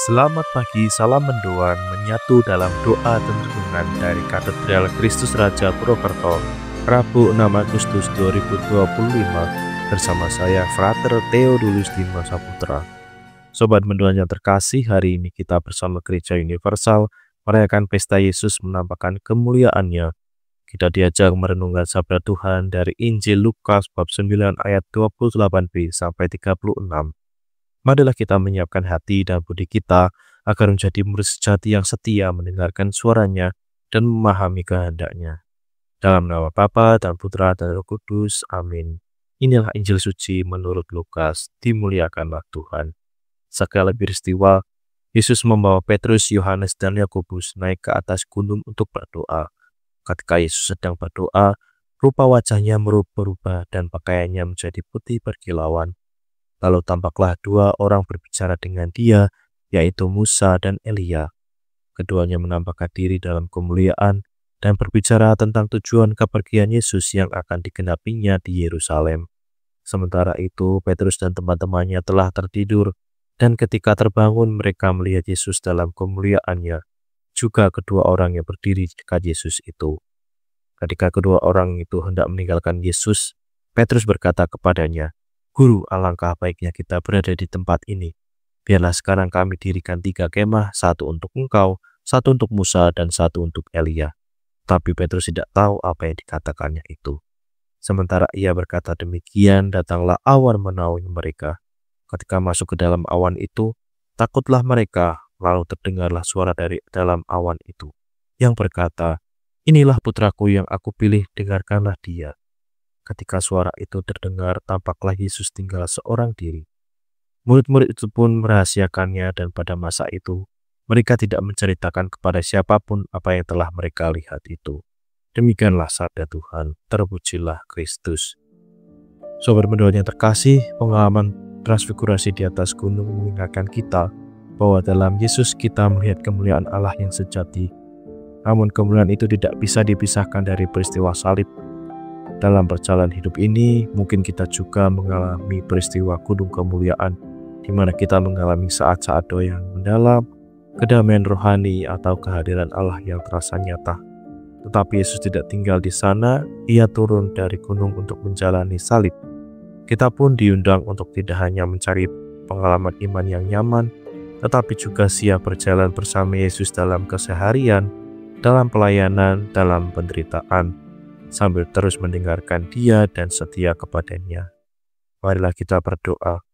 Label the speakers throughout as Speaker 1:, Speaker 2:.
Speaker 1: Selamat pagi, salam mendoan menyatu dalam doa dan renungan dari Katedral Kristus Raja Purwokerto, Rabu 6 Agustus 2025, bersama saya Frater Theodulus Dimas Saputra. Sobat mendoan yang terkasih, hari ini kita bersama Gereja Universal merayakan pesta Yesus menampakkan kemuliaannya. Kita diajak merenungkan sabda Tuhan dari Injil Lukas bab 9 ayat 28b sampai 36. Marilah kita menyiapkan hati dan budi kita agar menjadi murid sejati yang setia mendengarkan suaranya dan memahami kehendaknya. Dalam nama Bapa dan Putra dan Roh Kudus. Amin. Inilah Injil suci menurut Lukas. Dimuliakanlah Tuhan. Sekali peristiwa, Yesus membawa Petrus, Yohanes, dan Yakobus naik ke atas gunung untuk berdoa. Ketika Yesus sedang berdoa, rupa wajahnya berubah dan pakaiannya menjadi putih berkilauan. Lalu tampaklah dua orang berbicara dengan dia, yaitu Musa dan Elia. Keduanya menampakkan diri dalam kemuliaan dan berbicara tentang tujuan kepergian Yesus yang akan digenapinya di Yerusalem. Sementara itu, Petrus dan teman-temannya telah tertidur, dan ketika terbangun mereka melihat Yesus dalam kemuliaannya. Juga kedua orang yang berdiri di dekat Yesus itu. Ketika kedua orang itu hendak meninggalkan Yesus, Petrus berkata kepadanya, "Guru, alangkah baiknya kita berada di tempat ini. Biarlah sekarang kami dirikan 3 kemah, satu untuk engkau, satu untuk Musa, dan satu untuk Elia." Tapi Petrus tidak tahu apa yang dikatakannya itu. Sementara ia berkata demikian, datanglah awan menaungi mereka. Ketika masuk ke dalam awan itu, takutlah mereka, lalu terdengarlah suara dari dalam awan itu, yang berkata, "Inilah putraku yang aku pilih, dengarkanlah dia." Ketika suara itu terdengar, tampaklah Yesus tinggal seorang diri. Murid-murid itu pun merahasiakannya, dan pada masa itu, mereka tidak menceritakan kepada siapapun apa yang telah mereka lihat itu. Demikianlah sabda Tuhan, terpujilah Kristus. Sobat mendoan yang terkasih, pengalaman transfigurasi di atas gunung mengingatkan kita bahwa dalam Yesus kita melihat kemuliaan Allah yang sejati. Namun kemuliaan itu tidak bisa dipisahkan dari peristiwa salib. Dalam perjalanan hidup ini, mungkin kita juga mengalami peristiwa gunung kemuliaan, di mana kita mengalami saat-saat doa yang mendalam, kedamaian rohani, atau kehadiran Allah yang terasa nyata. Tetapi Yesus tidak tinggal di sana, ia turun dari gunung untuk menjalani salib. Kita pun diundang untuk tidak hanya mencari pengalaman iman yang nyaman, tetapi juga siap berjalan bersama Yesus dalam keseharian, dalam pelayanan, dalam penderitaan, sambil terus mendengarkan Dia dan setia kepadanya. Marilah kita berdoa.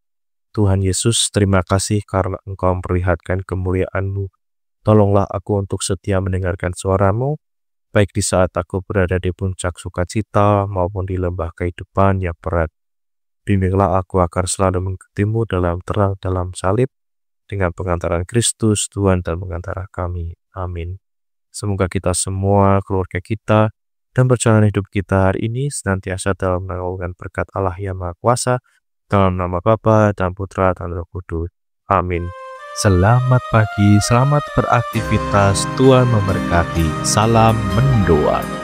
Speaker 1: Tuhan Yesus, terima kasih karena Engkau memperlihatkan kemuliaan-Mu. Tolonglah aku untuk setia mendengarkan suara-Mu, baik di saat aku berada di puncak sukacita maupun di lembah kehidupan yang berat. Bimbinglah aku agar selalu mengikutimu dalam terang dalam salib, dengan pengantaran Kristus, Tuhan dan pengantara kami. Amin. Semoga kita semua, keluarga kita, dan perjalanan hidup kita hari ini senantiasa dalam naungan berkat Allah yang Maha Kuasa, dalam nama Bapa dan Putra dan Roh Kudus. Amin. Selamat pagi, selamat beraktivitas, Tuhan memberkati. Salam mendoa.